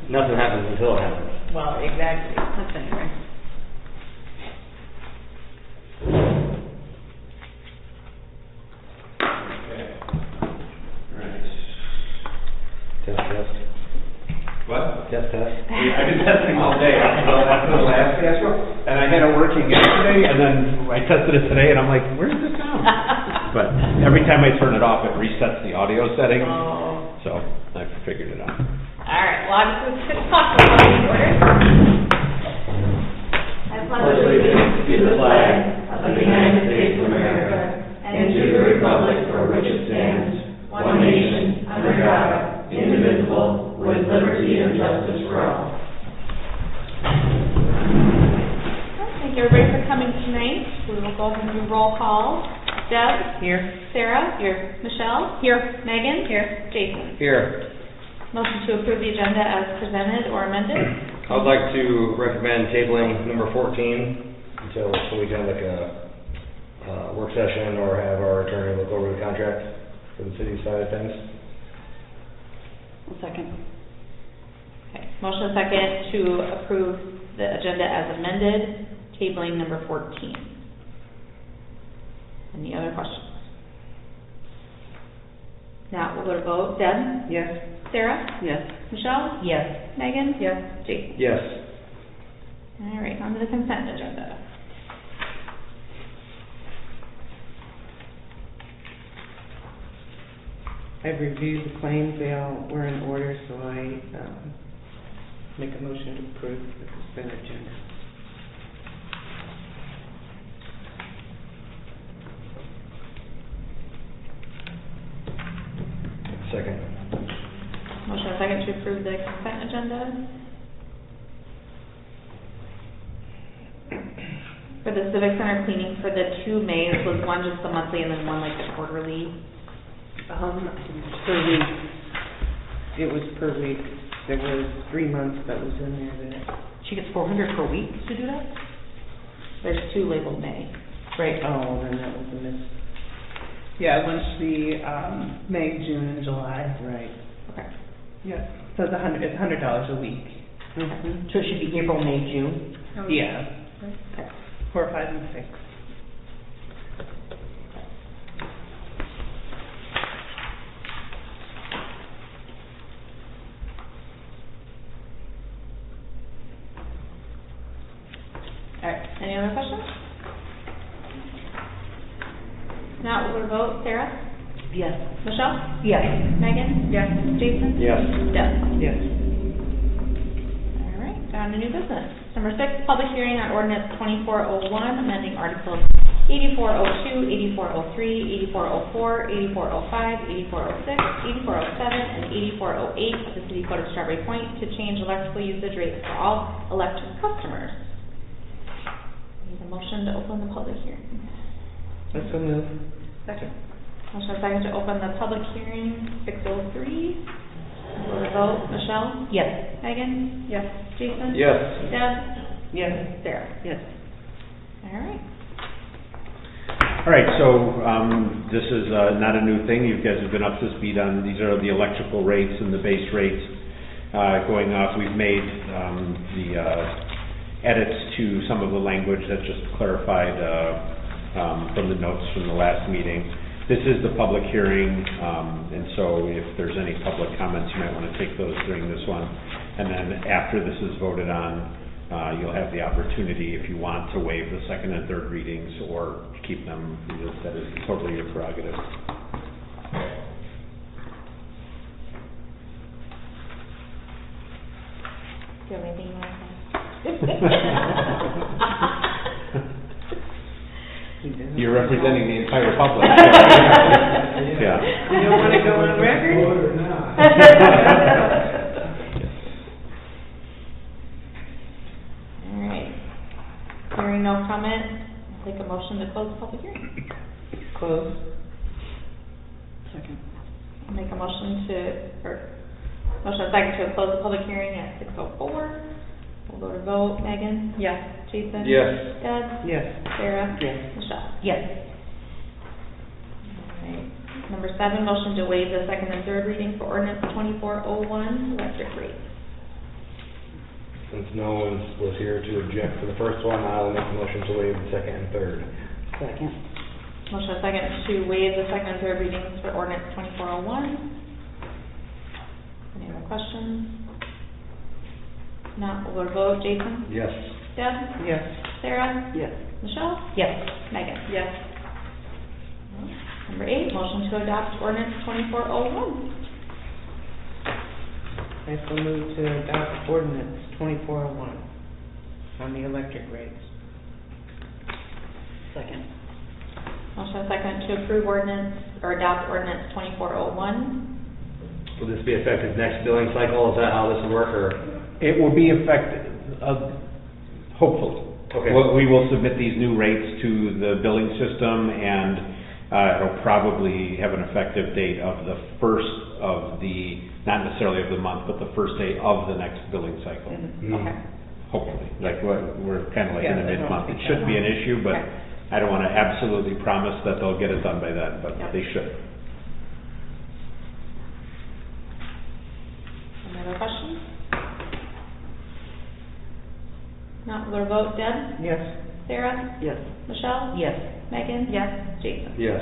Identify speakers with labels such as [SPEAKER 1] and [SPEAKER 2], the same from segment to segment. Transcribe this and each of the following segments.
[SPEAKER 1] nothing happens until it happens.
[SPEAKER 2] Well, exactly. That's anyway.
[SPEAKER 1] Test.
[SPEAKER 3] What?
[SPEAKER 1] Test.
[SPEAKER 3] I've been testing all day. After the last schedule, and I had it working yesterday, and then I tested it today, and I'm like, where's the sound? But every time I turn it off, it resets the audio settings.
[SPEAKER 2] Oh.
[SPEAKER 3] So I figured it out.
[SPEAKER 2] All right. Well, I'm just going to talk to the order. I pledge allegiance to the flag of the United States of America and to the republic for which it stands, one nation, under God, indivisible, with liberty and justice for all. Thank you, everybody, for coming tonight. We will go ahead and do roll call. Deb? Here. Sarah? Here. Michelle? Here. Megan? Here. Jason?
[SPEAKER 1] Here.
[SPEAKER 2] Motion to approve the agenda as presented or amended?
[SPEAKER 1] I would like to recommend tabling number 14 until so we can have like a work session or have our attorney look over the contract for the city side of things.
[SPEAKER 2] Second. Okay. Motion second to approve the agenda as amended, tabling number 14. Any other questions? Now we'll go to vote. Deb?
[SPEAKER 4] Yes.
[SPEAKER 2] Sarah?
[SPEAKER 4] Yes.
[SPEAKER 2] Michelle?
[SPEAKER 4] Yes.
[SPEAKER 2] Megan?
[SPEAKER 4] Yes.
[SPEAKER 2] Jason?
[SPEAKER 1] Yes.
[SPEAKER 2] All right, on to the consent agenda.
[SPEAKER 4] I've reviewed the claims, they all were in order, so I make a motion to approve the consent agenda.
[SPEAKER 1] Second.
[SPEAKER 2] Motion second to approve the consent agenda. For the Civic Center cleaning for the 2 Mays, was one just the monthly and then one like the quarterly?
[SPEAKER 4] Per week. It was per week. There was 3 months that was in there that.
[SPEAKER 2] She gets $400 per week to do that? There's 2 labeled May.
[SPEAKER 4] Right. Oh, then that was a miss.
[SPEAKER 5] Yeah, it was the May, June, and July.
[SPEAKER 4] Right.
[SPEAKER 2] Okay.
[SPEAKER 5] Yeah. So it's $100 a week.
[SPEAKER 4] Mm-hmm.
[SPEAKER 6] So it should be April, May, June?
[SPEAKER 5] Yeah.
[SPEAKER 2] Okay.
[SPEAKER 5] 4, 5, and 6.
[SPEAKER 2] All right, any other questions? Now we'll go to vote. Sarah?
[SPEAKER 6] Yes.
[SPEAKER 2] Michelle?
[SPEAKER 6] Yes.
[SPEAKER 2] Megan? Yes. Jason?
[SPEAKER 1] Yes.
[SPEAKER 2] Deb?
[SPEAKER 4] Yes.
[SPEAKER 2] All right, down to new business. Number 6, public hearing on ordinance 2401, amending articles 8402, 8403, 8404, 8405, 8406, 8407, and 8408 of the City Code of Strawberry Point to change electrical usage rates for all electric customers. Need a motion to open the public hearing.
[SPEAKER 4] Let's go move.
[SPEAKER 2] Second. Motion second to open the public hearing, 603. We'll vote. Michelle?
[SPEAKER 6] Yes.
[SPEAKER 2] Megan? Yes. Jason?
[SPEAKER 1] Yes.
[SPEAKER 2] Deb?
[SPEAKER 4] Yes.
[SPEAKER 2] Sarah?
[SPEAKER 4] Yes.
[SPEAKER 2] All right.
[SPEAKER 3] All right, so this is not a new thing. You guys have been up to speed on, these are the electrical rates and the base rates going up. We've made the edits to some of the language that just clarified from the notes from the last meeting. This is the public hearing, and so if there's any public comments, you might want to take those during this one. And then after this is voted on, you'll have the opportunity, if you want, to waive the second and third readings or keep them. That is totally your prerogative.
[SPEAKER 2] Do you have anything you want to say?
[SPEAKER 3] You're representing the entire public. Yeah.
[SPEAKER 4] You don't want to go on record?
[SPEAKER 2] All right. Hearing no comment, I'll take a motion to close the public hearing.
[SPEAKER 4] Close.
[SPEAKER 6] Second.
[SPEAKER 2] I'll make a motion second to close the public hearing at 6:04. We'll go to vote. Megan? Yes. Jason?
[SPEAKER 1] Yes.
[SPEAKER 2] Deb?
[SPEAKER 4] Yes.
[SPEAKER 2] Sarah?
[SPEAKER 4] Yes.
[SPEAKER 2] Michelle?
[SPEAKER 6] Yes.
[SPEAKER 2] All right. Number 7, motion to waive the second and third reading for ordinance 2401, electric rates.
[SPEAKER 1] Since no one was here to object to the first one, I will make a motion to waive the second and third.
[SPEAKER 6] Second.
[SPEAKER 2] Motion and second to waive the second and third readings for ordinance 2401. Any other questions? Not, we'll go to vote. Jason?
[SPEAKER 1] Yes.
[SPEAKER 2] Deb?
[SPEAKER 4] Yes.
[SPEAKER 2] Sarah?
[SPEAKER 6] Yes.
[SPEAKER 2] Michelle?
[SPEAKER 6] Yes.
[SPEAKER 2] Megan? Yes. Number 8, motion to adopt ordinance 2401.
[SPEAKER 4] I so move to adopt ordinance 2401 on the electric rates.
[SPEAKER 6] Second.
[SPEAKER 2] Motion and second to approve ordinance, or adopt ordinance 2401.
[SPEAKER 1] Will this be effective next billing cycle? Is that how this will work, or?
[SPEAKER 3] It will be effective, hopefully.
[SPEAKER 1] Okay.
[SPEAKER 3] We will submit these new rates to the billing system, and it'll probably have an effective date of the first of the, not necessarily of the month, but the first day of the next billing cycle.
[SPEAKER 2] Okay.
[SPEAKER 3] Hopefully, like we're kind of like in the
[SPEAKER 4] Yeah,
[SPEAKER 3] mid-month. It shouldn't be an issue, but
[SPEAKER 2] Okay.
[SPEAKER 3] I don't want to absolutely promise that they'll get it done by then, but
[SPEAKER 2] Yep.
[SPEAKER 3] they should.
[SPEAKER 2] Any other questions? Not, we'll vote. Deb?
[SPEAKER 4] Yes.
[SPEAKER 2] Sarah?
[SPEAKER 6] Yes.
[SPEAKER 2] Michelle?
[SPEAKER 6] Yes.
[SPEAKER 2] Megan? Yes. Jason?
[SPEAKER 1] Yes.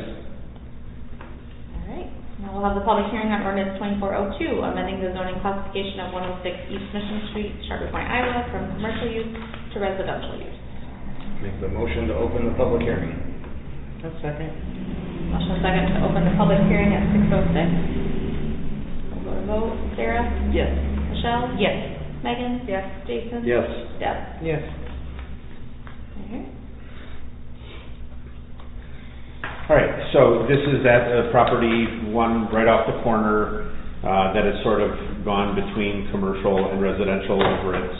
[SPEAKER 2] All right. Now we'll have the public hearing on ordinance 2402, amending the zoning classification of 106 East Mission Street, Sharpie Point, Iowa, from commercial use to residential use.
[SPEAKER 1] Make the motion to open the public hearing.
[SPEAKER 4] A second.
[SPEAKER 2] Motion and second to open the public hearing at 6:06. We'll go to vote. Sarah?
[SPEAKER 6] Yes.
[SPEAKER 2] Michelle?
[SPEAKER 6] Yes.
[SPEAKER 2] Megan? Yes. Jason?
[SPEAKER 1] Yes.
[SPEAKER 2] Deb?
[SPEAKER 4] Yes.
[SPEAKER 2] Okay.
[SPEAKER 3] All right, so this is that property, one right off the corner, that has sort of gone between commercial and residential over its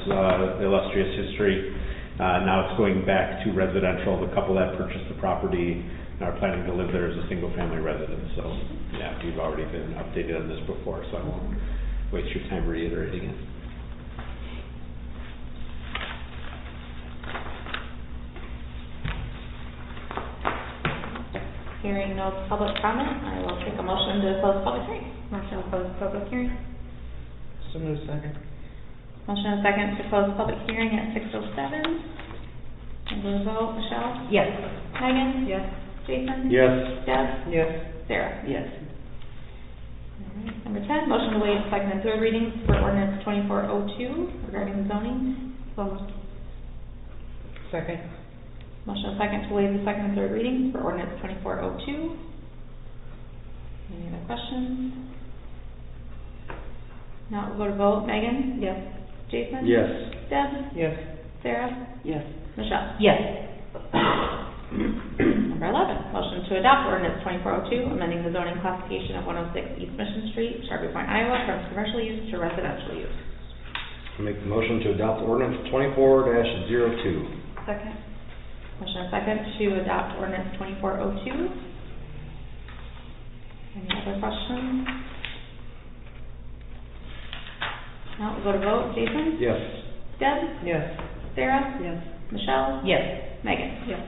[SPEAKER 3] illustrious history. Now it's going back to residential. The couple that purchased the property are planning to live there as a single-family residence. So, yeah, we've already been updated on this before, so I won't waste your time reiterating it.
[SPEAKER 2] Hearing no public comment, I will take a motion to close public hearing. Motion to close public hearing.
[SPEAKER 4] So move second.
[SPEAKER 2] Motion and second to close public hearing at 6:07. And we'll vote. Michelle?
[SPEAKER 6] Yes.
[SPEAKER 2] Megan? Yes. Jason?
[SPEAKER 1] Yes.
[SPEAKER 2] Deb?
[SPEAKER 4] Yes.
[SPEAKER 2] Sarah?
[SPEAKER 6] Yes.
[SPEAKER 2] All right. Number 10, motion to waive second and third readings for ordinance 2402 regarding zoning.
[SPEAKER 4] Second.
[SPEAKER 2] Motion and second to waive the second and third readings for ordinance 2402. Any other questions? Not, we'll go to vote. Megan? Yes. Jason?
[SPEAKER 1] Yes.
[SPEAKER 2] Deb?
[SPEAKER 4] Yes.
[SPEAKER 2] Sarah?
[SPEAKER 6] Yes.
[SPEAKER 2] Michelle?
[SPEAKER 6] Yes.
[SPEAKER 2] Number 11, motion to adopt ordinance 2402, amending the zoning classification of 106 East Mission Street, Sharpie Point, Iowa, from commercial use to residential use.
[SPEAKER 1] Make the motion to adopt ordinance 24-02.
[SPEAKER 2] Second. Motion and second to adopt ordinance 2402. Any other questions? No, we'll go to vote. Jason?
[SPEAKER 1] Yes.
[SPEAKER 2] Deb?
[SPEAKER 4] Yes.
[SPEAKER 2] Sarah?
[SPEAKER 6] Yes.
[SPEAKER 2] Michelle?
[SPEAKER 6] Yes.
[SPEAKER 2] Megan? Yes.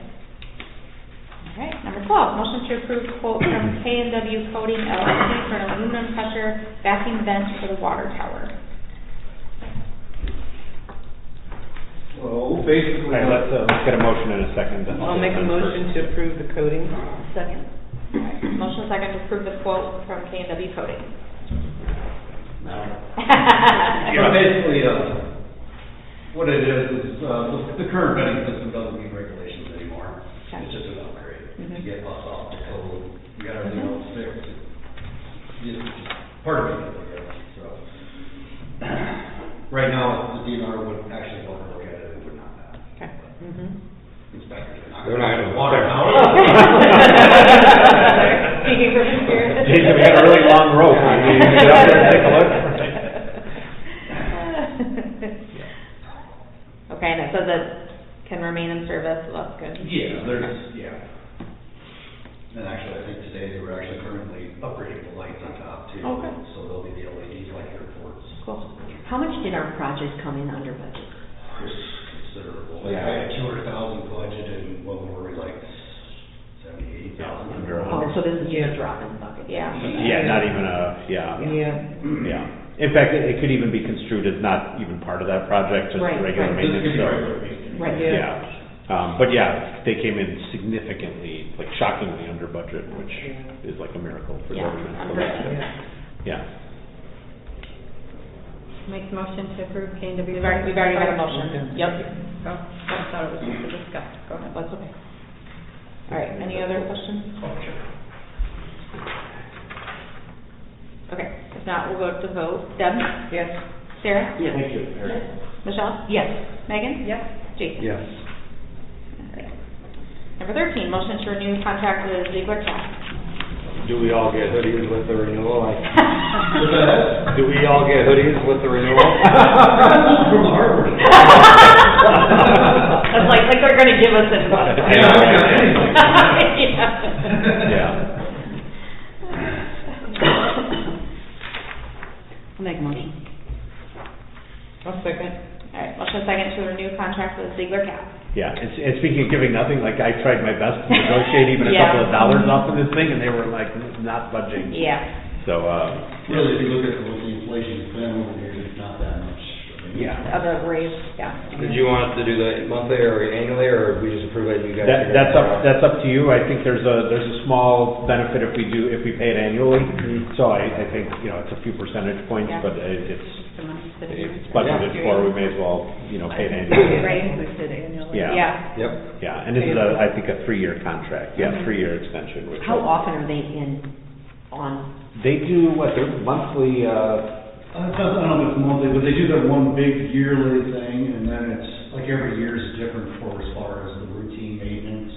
[SPEAKER 2] All right, number 12, motion to approve quote from K&W Coating LLC for an aluminum pressure vacuum vent for the water tower.
[SPEAKER 7] So basically,
[SPEAKER 3] All right, let's get a motion in a second.
[SPEAKER 4] I'll make a motion to approve the coding.
[SPEAKER 6] Second.
[SPEAKER 2] All right, motion and second to approve the quote from K&W Coating.
[SPEAKER 7] so basically, what it is the current vetting system doesn't meet regulations anymore.
[SPEAKER 2] Okay.
[SPEAKER 7] It's just an upgrade to
[SPEAKER 2] Mhm.
[SPEAKER 7] get us off the code. We got everything else fixed. It's just part of it, I guess. So right now, the DNR would actually want to look at it. It would not pass.
[SPEAKER 2] Okay.
[SPEAKER 7] Inspectors are not.
[SPEAKER 1] They're not gonna-
[SPEAKER 7] water tower.
[SPEAKER 2] Speaking from experience.
[SPEAKER 3] Jason, we got a really long rope. Can you get up there and take a look?
[SPEAKER 2] Okay, and it says it can remain in service, so that's good.
[SPEAKER 7] Yeah, and actually, I think today they were actually currently upgrading the lights on top too.
[SPEAKER 2] Okay.
[SPEAKER 7] So they'll be the LEDs like airports.
[SPEAKER 2] Cool.
[SPEAKER 6] How much did our project come in under budget?
[SPEAKER 7] It's considerable. Like
[SPEAKER 3] Yeah.
[SPEAKER 7] I had 200,000 budget and what were we like 78,000?
[SPEAKER 3] Under a
[SPEAKER 6] Oh, so this is
[SPEAKER 4] Yeah.
[SPEAKER 6] just a drop in the bucket.
[SPEAKER 2] Yeah.
[SPEAKER 3] Yeah, not even a, yeah,
[SPEAKER 4] Yeah.
[SPEAKER 3] yeah. In fact, it could even be construed as not even part of that project, just
[SPEAKER 6] Right,
[SPEAKER 3] regular
[SPEAKER 6] right.
[SPEAKER 3] maintenance, so.
[SPEAKER 6] Right.
[SPEAKER 3] Yeah, but yeah, they came in significantly, like shockingly under budget, which is like a miracle for
[SPEAKER 2] Yeah,
[SPEAKER 3] government. so
[SPEAKER 2] under-
[SPEAKER 3] that's good.
[SPEAKER 4] Yeah.
[SPEAKER 3] Yeah,
[SPEAKER 6] Make the motion to approve K and W.
[SPEAKER 2] We've already had a motion. Yep.
[SPEAKER 6] Oh, I thought it was just to discuss. Go ahead.
[SPEAKER 2] That's okay. All right, any other questions? Okay, if not, we'll go to vote. Deb?
[SPEAKER 4] Yes.
[SPEAKER 2] Sarah?
[SPEAKER 6] Yes.
[SPEAKER 3] thank you.
[SPEAKER 2] Michelle?
[SPEAKER 6] Yes.
[SPEAKER 2] Megan?
[SPEAKER 6] Yes.
[SPEAKER 2] Jason?
[SPEAKER 1] Yes.
[SPEAKER 2] Alright. Number 13, motion to renew contract with Ziegler Cat.
[SPEAKER 1] Do we all get hoodies with the renewal? Do we all get hoodies with the renewal?
[SPEAKER 7] From the hardware.
[SPEAKER 6] It's like they're gonna give us it.
[SPEAKER 3] Yeah.
[SPEAKER 6] I'll make a motion.
[SPEAKER 4] I'll second.
[SPEAKER 2] Alright, motion second to renew contract with Ziegler Cat.
[SPEAKER 3] Yeah, and speaking of giving nothing, like I tried my best to negotiate even a
[SPEAKER 2] Yeah.
[SPEAKER 3] couple of dollars off of this thing, and they were like not budging.
[SPEAKER 2] Yeah.
[SPEAKER 3] So,
[SPEAKER 7] Really, if you look at what the inflation's been over the years, it's not that much. I mean,
[SPEAKER 3] yeah.
[SPEAKER 6] Other raise, yeah.
[SPEAKER 1] Did you want us to do the monthly or annually, or we just approve it, you guys? figure
[SPEAKER 3] That's
[SPEAKER 1] it out?
[SPEAKER 3] that's up to you. I think there's a small benefit if we pay it annually. So I think, you know, it's a few percentage points,
[SPEAKER 2] Yeah.
[SPEAKER 3] but it's
[SPEAKER 6] The money's sitting there.
[SPEAKER 3] it's budgeted for, we may as well, you know, pay it annually.
[SPEAKER 6] Right, we did annually.
[SPEAKER 3] Yeah.
[SPEAKER 2] Yeah.
[SPEAKER 1] Yep.
[SPEAKER 3] Yeah, and this is I think a 3-year contract, yeah, 3-year extension, which.
[SPEAKER 6] How often are they in on?
[SPEAKER 3] They do, what, their monthly,
[SPEAKER 7] I don't know if it's monthly, but they do their one big yearly thing, and then it's, like every year is different for as far as the routine maintenance.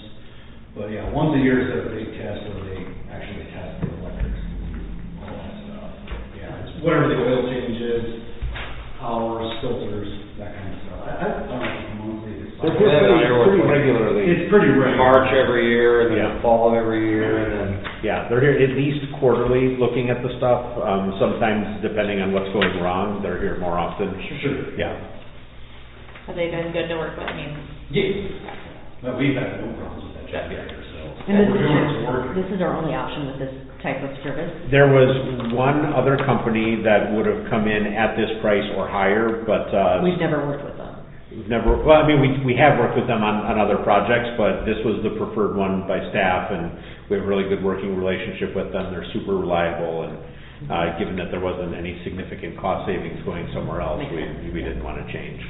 [SPEAKER 7] But yeah, once a year is a big test where they actually test the electrics, all that stuff. Yeah, it's whatever the oil change is, hours, filters, that kind of stuff. I don't know if it's monthly, it's.
[SPEAKER 3] they're
[SPEAKER 1] Yeah,
[SPEAKER 3] pretty regularly.
[SPEAKER 7] It's pretty regular.
[SPEAKER 1] March every year, and then
[SPEAKER 3] Yeah.
[SPEAKER 1] fall every year, and then,
[SPEAKER 3] Yeah, they're here at least quarterly looking at the stuff. Sometimes depending on what's going wrong, they're here more often.
[SPEAKER 7] Sure.
[SPEAKER 3] Yeah.
[SPEAKER 2] Have they been good to work with? I mean,
[SPEAKER 7] Yeah. No, we've had no problems with that job either, so.
[SPEAKER 6] And
[SPEAKER 7] What we're doing is working.
[SPEAKER 6] this is our only option with this type of service?
[SPEAKER 3] There was one other company that would have come in at this price or higher, but,
[SPEAKER 6] We've never worked with them.
[SPEAKER 3] we've never, well, I mean, we have worked with them on other projects, but this was the preferred one by staff, and we have a really good working relationship with them. They're super reliable, and, given that there wasn't any significant cost savings going somewhere else,
[SPEAKER 6] Makes sense.
[SPEAKER 3] we didn't want to change.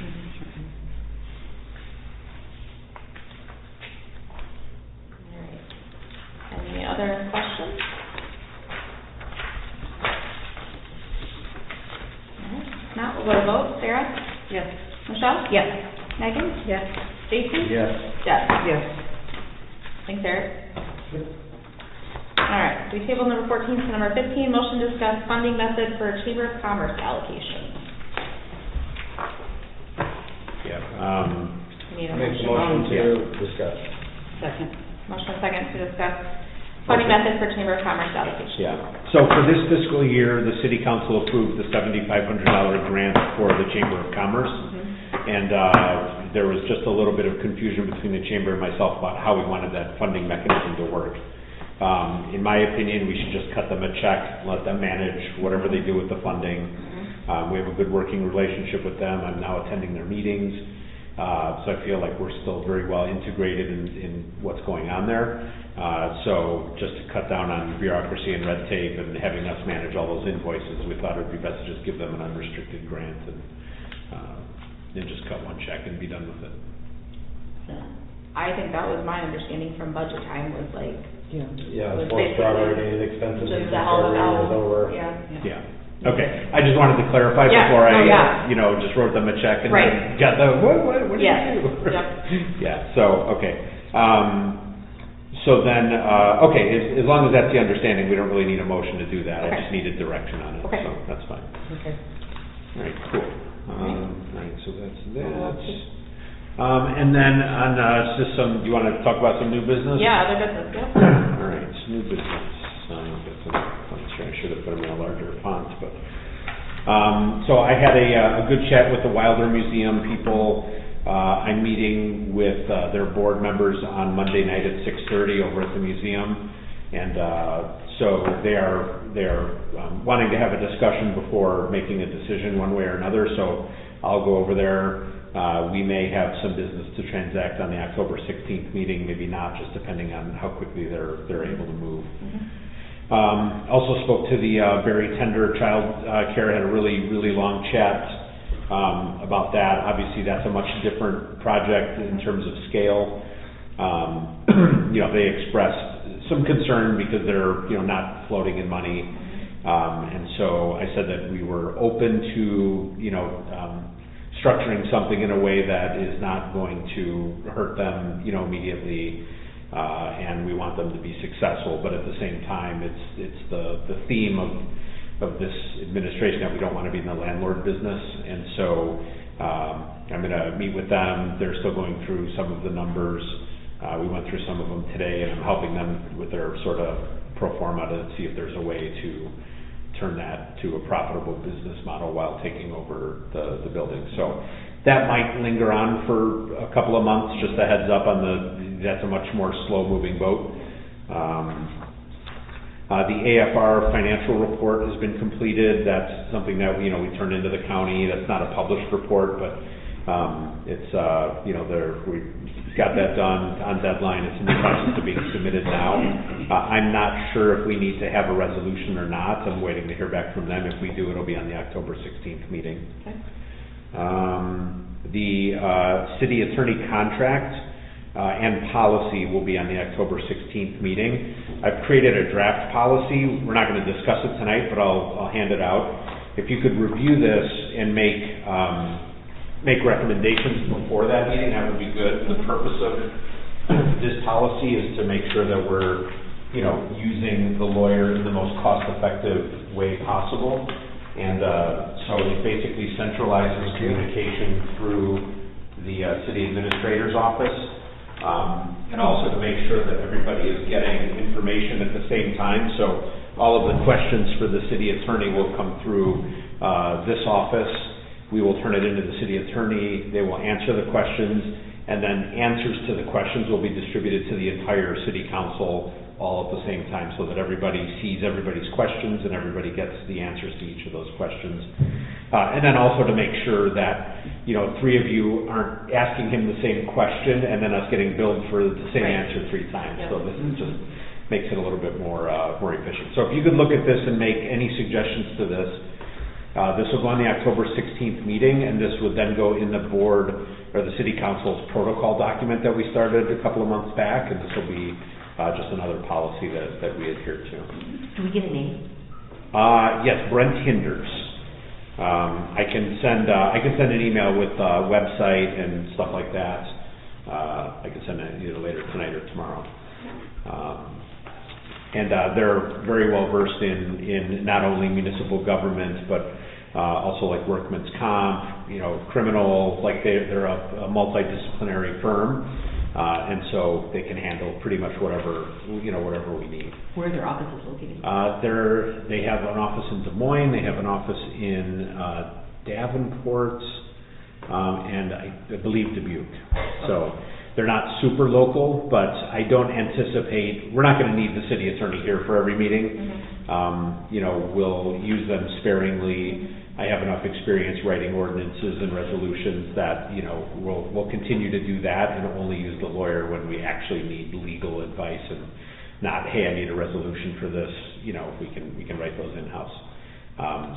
[SPEAKER 2] alright. Any other questions? Alright, if not, we'll go to vote. Sarah?
[SPEAKER 6] Yes.
[SPEAKER 2] Michelle?
[SPEAKER 6] Yes.
[SPEAKER 2] Megan?
[SPEAKER 6] Yes.
[SPEAKER 2] Jason?
[SPEAKER 1] yes.
[SPEAKER 2] Deb?
[SPEAKER 4] Yes.
[SPEAKER 2] Thanks, Eric. All right, we table number 14 to number 15, motion to discuss funding method for Chamber of Commerce allocation.
[SPEAKER 3] Yeah,
[SPEAKER 2] We need a
[SPEAKER 1] Make the
[SPEAKER 2] motion.
[SPEAKER 1] motion to discuss.
[SPEAKER 6] Second.
[SPEAKER 2] Motion second to discuss funding method for Chamber of Commerce allocation.
[SPEAKER 3] yeah. So for this fiscal year, the city council approved the $7,500 grant for the Chamber of Commerce. And there was just a little bit of confusion between the chamber and myself about how we wanted that funding mechanism to work. In my opinion, we should just cut them a check, let them manage whatever they do with the funding. We have a good working relationship with them. I'm now attending their meetings. So I feel like we're still very well integrated in what's going on there. So just to cut down on bureaucracy and red tape and having us manage all those invoices, we thought it would be best to just give them an unrestricted grant and just cut one check and be done with it.
[SPEAKER 2] I think that was my understanding from budget time, was like,
[SPEAKER 4] Yeah.
[SPEAKER 1] Yeah,
[SPEAKER 2] Was
[SPEAKER 1] it's most
[SPEAKER 2] basically
[SPEAKER 1] strawberry expenses.
[SPEAKER 2] just the hell of
[SPEAKER 1] is over.
[SPEAKER 2] yeah.
[SPEAKER 3] Yeah, okay. I just wanted to clarify
[SPEAKER 2] Yeah,
[SPEAKER 3] before
[SPEAKER 2] no, yeah.
[SPEAKER 3] I, just wrote them a check and
[SPEAKER 2] Right.
[SPEAKER 3] then got the, what did
[SPEAKER 2] Yes,
[SPEAKER 3] you do?
[SPEAKER 2] yep.
[SPEAKER 3] Yeah, so, okay. So then, okay, as long as that's the understanding, we don't really need a motion to do that. I
[SPEAKER 2] Okay.
[SPEAKER 3] just needed direction on it,
[SPEAKER 2] Okay.
[SPEAKER 3] so that's fine.
[SPEAKER 4] Okay.
[SPEAKER 3] All right, cool. All right, so that's that. And then on, just some, you want to talk about some new business?
[SPEAKER 2] Yeah, other business, yeah.
[SPEAKER 3] All right, so new business. I'm sure I should have put them in a larger font, but, so I had a good chat with the Wilder Museum people. I'm meeting with, their board members on Monday night at 6:30 over at the museum. And, So they are wanting to have a discussion before making a decision one way or another, so I'll go over there. We may have some business to transact on the October 16th meeting, maybe not, just depending on how quickly they're able to move. Also spoke to the Barry Tender Child Care, had a really long chat about that. Obviously, that's a much different project in terms of scale. They expressed some concern because they're, not floating in money. And so I said that we were open to, structuring something in a way that is not going to hurt them, immediately. And we want them to be successful, but at the same time, it's the theme of this administration that we don't want to be in the landlord business. And so I'm going to meet with them. They're still going through some of the numbers. We went through some of them today, and I'm helping them with their sort of pro forma to see if there's a way to turn that to a profitable business model while taking over the building. So that might linger on for a couple of months, just a heads up on that's a much more slow-moving boat. The AFR financial report has been completed. That's something that, we turned into the county. That's not a published report, but it's, we got that done on deadline. It's in the process of being submitted now. I'm not sure if we need to have a resolution or not. I'm waiting to hear back from them. If we do, it'll be on the October 16th meeting.
[SPEAKER 2] Okay.
[SPEAKER 3] The city attorney contract and policy will be on the October 16th meeting. I've created a draft policy. We're not going to discuss it tonight, but I'll hand it out. If you could review this and make recommendations before that meeting, that would be good. The purpose of this policy is to make sure that we're, using the lawyer in the most cost-effective way possible. And so it basically centralizes communication through the city administrator's office, and also to make sure that everybody is getting information at the same time. So all of the questions for the city attorney will come through this office. We will turn it into the city attorney. They will answer the questions, and then answers to the questions will be distributed to the entire city council all at the same time, so that everybody sees everybody's questions and everybody gets the answers to each of those questions. And then also to make sure that, three of you aren't asking him the same question and then us getting billed for the same answer 3 times.
[SPEAKER 2] Yep.
[SPEAKER 3] So this is just makes it a little bit more efficient. So if you could look at this and make any suggestions to this. This will go on the October 16th meeting, and this would then go in the board or the city council's protocol document that we started a couple of months back, and this will be just another policy that we adhere to.
[SPEAKER 6] Do we get a name?
[SPEAKER 3] Yes, Brent Hinders. I can send an email with website and stuff like that. I can send it either later tonight or tomorrow. And they're very well versed in not only municipal government, but also like workman's comp, criminal. Like they're a multidisciplinary firm, and so they can handle pretty much whatever we need.
[SPEAKER 6] Where are their offices located?
[SPEAKER 3] They have an office in Des Moines. They have an office in Davenport, and I believe Dubuque. So. They're not super local, but I don't anticipate, we're not going to need the city attorney here for every meeting. We'll use them sparingly. I have enough experience writing ordinances and resolutions that, we'll continue to do that and only use the lawyer when we actually need legal advice and not, hey, I need a resolution for this, we can write those in-house.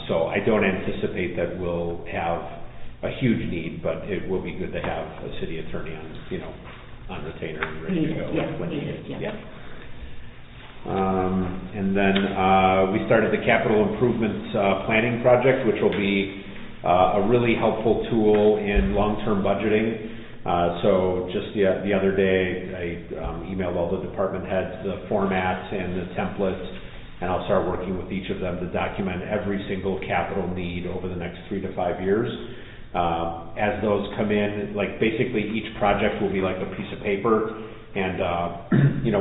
[SPEAKER 3] So I don't anticipate that we'll have a huge need, but it will be good to have a city attorney on retainer and ready to go. When needed. And then we started the capital improvements planning project, which will be a really helpful tool in long-term budgeting. So just the other day, I emailed all the department heads the format and the templates, and I'll start working with each of them to document every single capital need over the next 3 to 5 years. As those come in, like basically each project will be like a piece of paper, and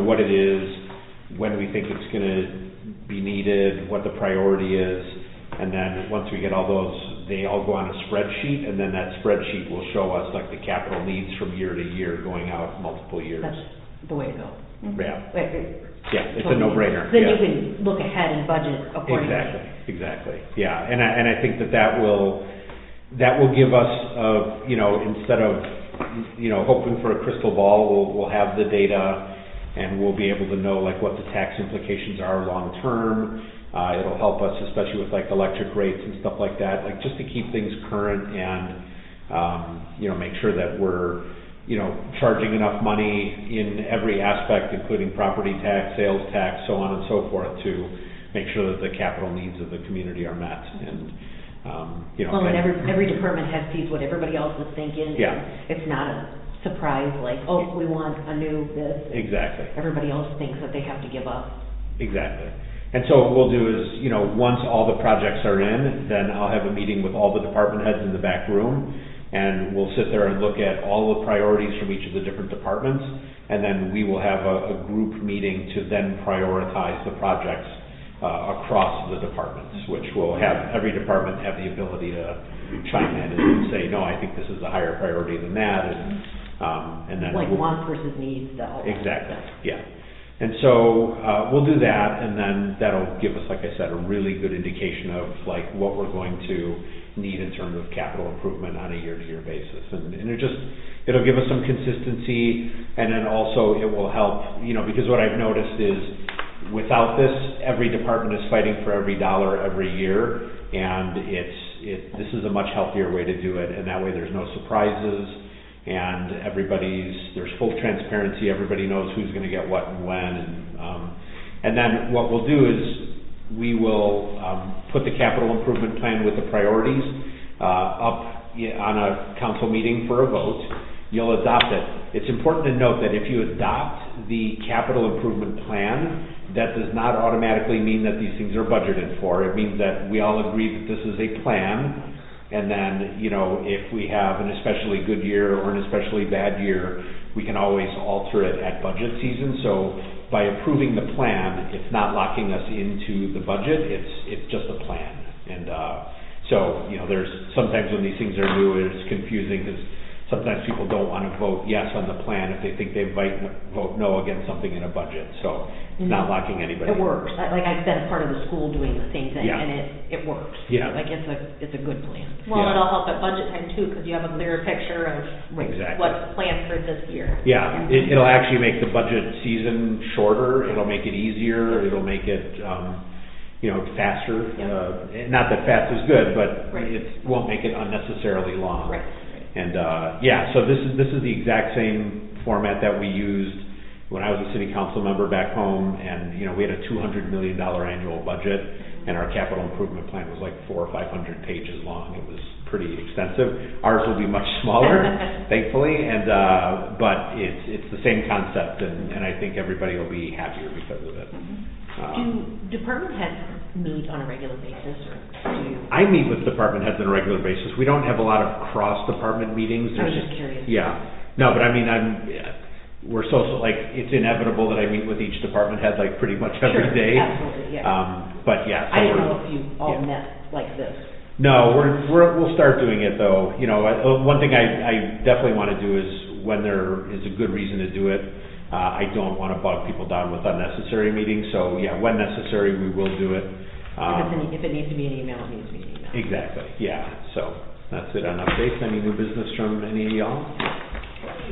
[SPEAKER 3] what it is, when we think it's going to be needed, what the priority is, and then once we get all those, they all go on a spreadsheet, and then that spreadsheet will show us like the capital needs from year to year, going out multiple years.
[SPEAKER 6] That's the way to go.
[SPEAKER 3] Yeah. Yeah, it's a no-brainer.
[SPEAKER 6] Then
[SPEAKER 3] yeah.
[SPEAKER 6] you can look ahead and budget accordingly.
[SPEAKER 3] Exactly, yeah, and I think that will give us, instead of, hoping for a crystal ball, we'll have the data, and we'll be able to know like what the tax implications are long-term. It'll help us, especially with like electric rates and stuff like that, like just to keep things current and, make sure that we're, charging enough money in every aspect, including property tax, sales tax, so on and so forth, to make sure that the capital needs of the community are met. And,
[SPEAKER 6] Well, and every department has sees what everybody else is thinking.
[SPEAKER 3] Yeah.
[SPEAKER 6] It's not a surprise like, oh, we want a new this.
[SPEAKER 3] Exactly.
[SPEAKER 6] Everybody else thinks that they have to give up.
[SPEAKER 3] Exactly. And so what we'll do is, once all the projects are in, then I'll have a meeting with all the department heads in the back room, and we'll sit there and look at all the priorities from each of the different departments, and then we will have a group meeting to then prioritize the projects across the departments, which will have every department have the ability to chime in and say, no, I think this is a higher priority than that, and then
[SPEAKER 6] Like wants versus needs, all that
[SPEAKER 3] exactly,
[SPEAKER 6] stuff.
[SPEAKER 3] yeah. And so we'll do that, and then that'll give us, like I said, a really good indication of like what we're going to need in terms of capital improvement on a year-to-year basis, and it'll give us some consistency, and then also it will help, because what I've noticed is without this, every department is fighting for every dollar every year, and this is a much healthier way to do it, and that way there's no surprises. And there's full transparency, everybody knows who's going to get what and when, and then what we'll do is we will put the capital improvement plan with the priorities up on a council meeting for a vote. You'll adopt it. It's important to note that if you adopt the capital improvement plan, that does not automatically mean that these things are budgeted for. It means that we all agree that this is a plan. And then, if we have an especially good year or an especially bad year, we can always alter it at budget season. So by approving the plan, it's not locking us into the budget, it's just a plan. And so, there's sometimes when these things are new, it's confusing because sometimes people don't want to vote yes on the plan if they think they might vote no against something in a budget. So it's not locking anybody.
[SPEAKER 6] It works. Like I've been a part of the school doing the same thing,
[SPEAKER 3] Yeah.
[SPEAKER 6] and it works.
[SPEAKER 3] Yeah.
[SPEAKER 6] Like it's a good plan.
[SPEAKER 2] Well,
[SPEAKER 3] Yeah.
[SPEAKER 2] it'll help at budget time too, because you have a clearer picture of
[SPEAKER 3] Exactly.
[SPEAKER 2] what's planned for this year.
[SPEAKER 3] Yeah, it'll actually make the budget season shorter, it'll make it easier, it'll make it, faster. Not that fast is good, but
[SPEAKER 2] Right.
[SPEAKER 3] it won't make it unnecessarily long.
[SPEAKER 2] Right.
[SPEAKER 3] And, so this is the exact same format that we used when I was a city council member back home, and, we had a $200 million annual budget, and our capital improvement plan was like 400 or 500 pages long. It was pretty extensive. Ours will be much smaller, thankfully, and, but it's the same concept, and I think everybody will be happier because of it.
[SPEAKER 6] Do department heads meet on a regular basis, or do you?
[SPEAKER 3] I meet with department heads on a regular basis. We don't have a lot of cross-department meetings.
[SPEAKER 6] I was just curious.
[SPEAKER 3] Yeah. No, but I mean, we're social, like, it's inevitable that I meet with each department head, like, pretty much every
[SPEAKER 6] Sure,
[SPEAKER 3] day.
[SPEAKER 6] absolutely, yeah.
[SPEAKER 3] But yeah.
[SPEAKER 6] I didn't know if you all
[SPEAKER 3] yeah.
[SPEAKER 6] met like this.
[SPEAKER 3] No, we'll start doing it though. One thing I definitely want to do is when there is a good reason to do it, I don't want to bog people down with unnecessary meetings. So yeah, when necessary, we will do it.
[SPEAKER 6] If it needs to be an email, it needs to be an email.
[SPEAKER 3] Exactly, yeah. So that's it on updates. Any new business from any of y'all?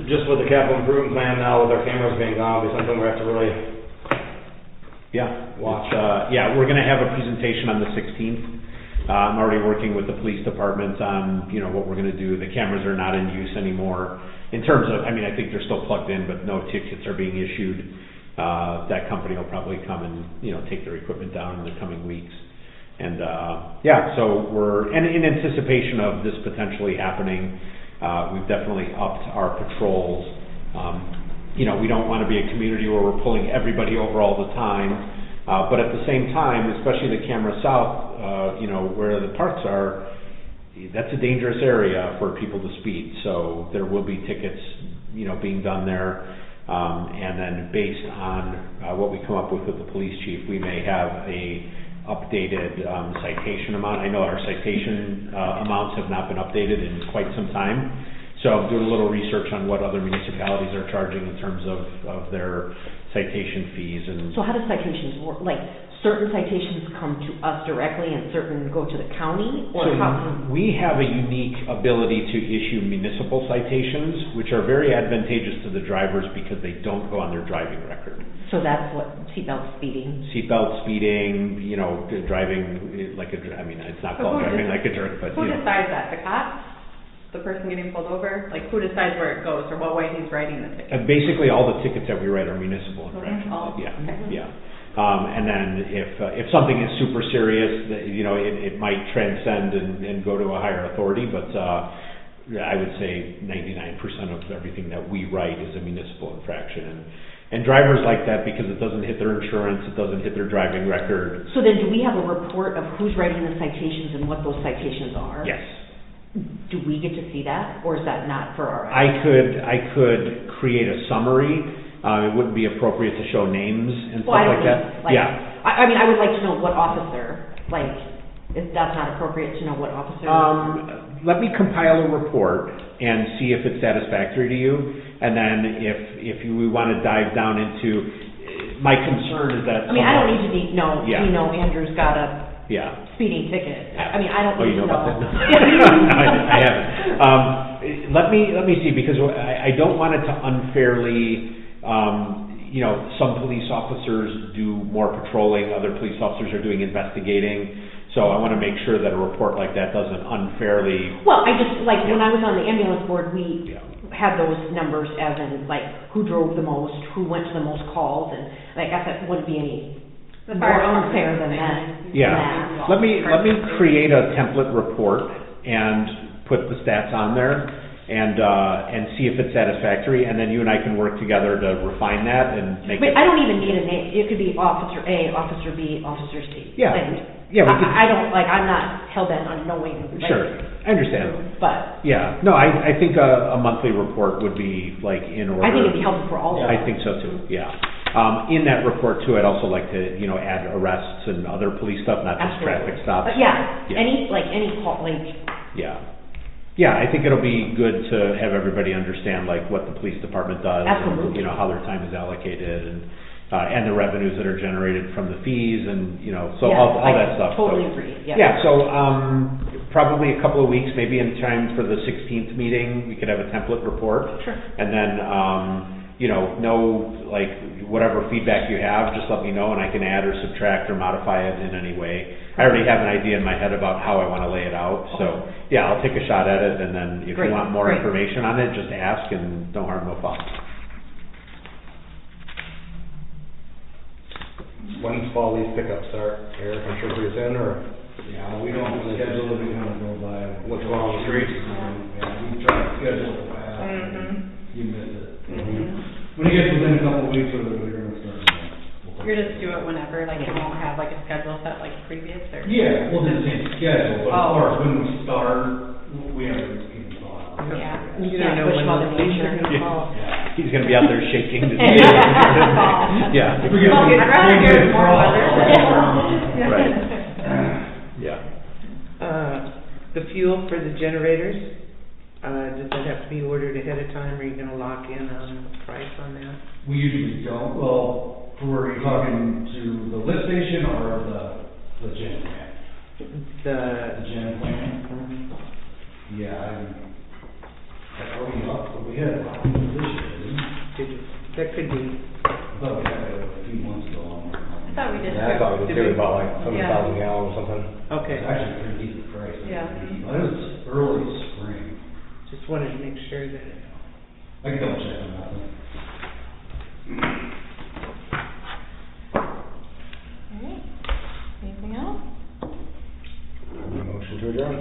[SPEAKER 1] Just with the capital improvement plan now, with our cameras being gone, it'll be something we have to really
[SPEAKER 3] Yeah.
[SPEAKER 1] watch.
[SPEAKER 3] We're going to have a presentation on the 16th. I'm already working with the police department on, what we're going to do. The cameras are not in use anymore. In terms of, I think they're still plugged in, but no tickets are being issued. That company will probably come and, take their equipment down in the coming weeks. And, so and in anticipation of this potentially happening, we've definitely upped our patrols. We don't want to be a community where we're pulling everybody over all the time. But at the same time, especially the Camera South, where the parks are, that's a dangerous area for people to speed. So there will be tickets, being done there. And then based on what we come up with the police chief, we may have a updated citation amount. I know our citation amounts have not been updated in quite some time. So I'm doing a little research on what other municipalities are charging in terms of their citation fees and.
[SPEAKER 6] So how do citations work? Like, certain citations come to us directly and certain go to the county? Or
[SPEAKER 3] So
[SPEAKER 6] how?
[SPEAKER 3] we have a unique ability to issue municipal citations, which are very advantageous to the drivers because they don't go on their driving record.
[SPEAKER 6] So that's what, seatbelt speeding?
[SPEAKER 3] Seatbelt speeding, driving like I mean, it's not called driving like a jerk, but,
[SPEAKER 2] Who decides that? The cops? The person getting pulled over? Like, who decides where it goes or what way he's writing the ticket?
[SPEAKER 3] basically all the tickets that we write are municipal infractions.
[SPEAKER 2] Oh,
[SPEAKER 3] Yeah,
[SPEAKER 2] okay.
[SPEAKER 3] yeah. And then if something is super serious, it might transcend and go to a higher authority, but I would say 99% of everything that we write is a municipal infraction. And drivers like that because it doesn't hit their insurance, it doesn't hit their driving record.
[SPEAKER 6] So then do we have a report of who's writing the citations and what those citations are?
[SPEAKER 3] Yes.
[SPEAKER 6] Do we get to see that, or is that not for our?
[SPEAKER 3] I could create a summary. It wouldn't be appropriate to show names and stuff
[SPEAKER 6] Well, I
[SPEAKER 3] like
[SPEAKER 6] don't
[SPEAKER 3] that.
[SPEAKER 6] mean, like,
[SPEAKER 3] Yeah.
[SPEAKER 6] I mean, I would like to know what officer, like, if that's not appropriate to know what officer.
[SPEAKER 3] Let me compile a report and see if it's satisfactory to you, and then if we want to dive down into, my concern is that.
[SPEAKER 6] I mean, I don't need to know,
[SPEAKER 3] Yeah.
[SPEAKER 6] Andrew's got a
[SPEAKER 3] Yeah.
[SPEAKER 6] speeding ticket. I mean, I don't
[SPEAKER 3] Oh,
[SPEAKER 6] need
[SPEAKER 3] you
[SPEAKER 6] to
[SPEAKER 3] know
[SPEAKER 6] know.
[SPEAKER 3] about that? No, I haven't. Let me see, because I don't want it to unfairly, some police officers do more patrolling, other police officers are doing investigating. So I want to make sure that a report like that doesn't unfairly.
[SPEAKER 6] Well, I just, like, when I was on the ambulance board, we
[SPEAKER 3] Yeah.
[SPEAKER 6] had those numbers as in, like, who drove the most, who went to the most calls, and I guess that wouldn't be any
[SPEAKER 2] The
[SPEAKER 6] more
[SPEAKER 2] fire department
[SPEAKER 6] unfair
[SPEAKER 2] is
[SPEAKER 6] than
[SPEAKER 2] saying
[SPEAKER 6] that.
[SPEAKER 3] Yeah,
[SPEAKER 6] than
[SPEAKER 3] let me create a template report and put the stats on there and see if it's satisfactory, and then you and I can work together to refine that and make it.
[SPEAKER 6] But I don't even need a name. It could be Officer A, Officer B, Officer C.
[SPEAKER 3] Yeah.
[SPEAKER 6] Like,
[SPEAKER 3] Yeah, we could-
[SPEAKER 6] I don't, like, I'm not hell-bent on knowing. like,
[SPEAKER 3] Sure, I understand.
[SPEAKER 6] But
[SPEAKER 3] Yeah, no, I think a monthly report would be like in order.
[SPEAKER 6] I think it'd be helpful for all of
[SPEAKER 3] I
[SPEAKER 6] us.
[SPEAKER 3] think so too, yeah. In that report too, I'd also like to, add arrests and other police stuff, not just
[SPEAKER 6] Absolutely.
[SPEAKER 3] traffic stops.
[SPEAKER 6] But yeah,
[SPEAKER 3] Yeah.
[SPEAKER 6] any call, like,
[SPEAKER 3] Yeah. Yeah, I think it'll be good to have everybody understand like what the police department does.
[SPEAKER 6] Absolutely.
[SPEAKER 3] And, how their time is allocated and the revenues that are generated from the fees and, so
[SPEAKER 6] yes,
[SPEAKER 3] all
[SPEAKER 6] I
[SPEAKER 3] that stuff.
[SPEAKER 6] totally
[SPEAKER 3] So-
[SPEAKER 6] agree, yeah.
[SPEAKER 3] Yeah, so, probably a couple of weeks, maybe in time for the 16th meeting, we could have a template report.
[SPEAKER 6] Sure.
[SPEAKER 3] And then, like, whatever feedback you have, just let me know and I can add or subtract or modify it in any way. I already have an idea in my head about how I want to lay it out, so, yeah, I'll take a shot at it, and then if you
[SPEAKER 6] Great,
[SPEAKER 3] want more
[SPEAKER 6] great.
[SPEAKER 3] information on it, just ask and no harm, no foul.
[SPEAKER 1] When's fall leaf pickup start? Eric, I'm sure pretty soon, or
[SPEAKER 7] Yeah, we don't schedule it, we kind of go by.
[SPEAKER 1] what's going on the streets?
[SPEAKER 7] Yeah, we try to schedule it fast,
[SPEAKER 2] Mhm.
[SPEAKER 7] you miss it.
[SPEAKER 2] Mhm.
[SPEAKER 7] When it gets within a couple of weeks, we're gonna start.
[SPEAKER 2] You're just do it whenever, like, you won't have like a schedule set like previous, or?
[SPEAKER 7] Yeah, we'll do the same schedule, but as
[SPEAKER 2] Oh.
[SPEAKER 7] far as when we start, we haven't even thought.
[SPEAKER 2] Yeah.
[SPEAKER 6] You
[SPEAKER 4] You
[SPEAKER 6] can't
[SPEAKER 4] don't know
[SPEAKER 6] wish
[SPEAKER 4] when
[SPEAKER 6] Mother
[SPEAKER 4] those things are
[SPEAKER 6] Nature.
[SPEAKER 4] gonna fall.
[SPEAKER 3] He's gonna be out there shaking to see. Yeah.
[SPEAKER 7] If we get
[SPEAKER 2] Well,
[SPEAKER 7] one-
[SPEAKER 2] I'd rather
[SPEAKER 7] one
[SPEAKER 2] hear
[SPEAKER 7] good
[SPEAKER 2] more
[SPEAKER 7] frost,
[SPEAKER 2] weather.
[SPEAKER 3] Right. Yeah.
[SPEAKER 4] The fuel for the generators, does that have to be ordered ahead of time, or are you gonna lock in on the price on that?
[SPEAKER 7] We usually don't, well, are you talking to the lift station or the gen plant? The gen plant? Yeah, are we up, we had a lot of this year, didn't we?
[SPEAKER 4] That could be,
[SPEAKER 7] I thought we had it a few months ago.
[SPEAKER 2] I thought we did.
[SPEAKER 1] Yeah, I thought we
[SPEAKER 4] Did
[SPEAKER 1] did
[SPEAKER 4] we?
[SPEAKER 1] about like
[SPEAKER 2] Yeah.
[SPEAKER 1] 7,000 gallons or something.
[SPEAKER 4] okay,
[SPEAKER 7] It's actually a pretty decent price.
[SPEAKER 2] Yeah.
[SPEAKER 7] But it was early spring.
[SPEAKER 4] just wanted to make sure that,
[SPEAKER 7] I can double check on that one.
[SPEAKER 2] Alright, anything else?
[SPEAKER 1] Motion to adjourn.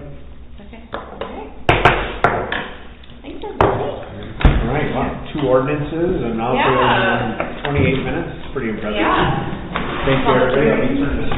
[SPEAKER 2] Okay, alright. Thanks, everybody.
[SPEAKER 3] All right, wow, 2 ordinances and now
[SPEAKER 2] Yeah.
[SPEAKER 3] 28 minutes, pretty impressive.
[SPEAKER 2] Yeah.
[SPEAKER 3] Thank you, everybody. Let me turn this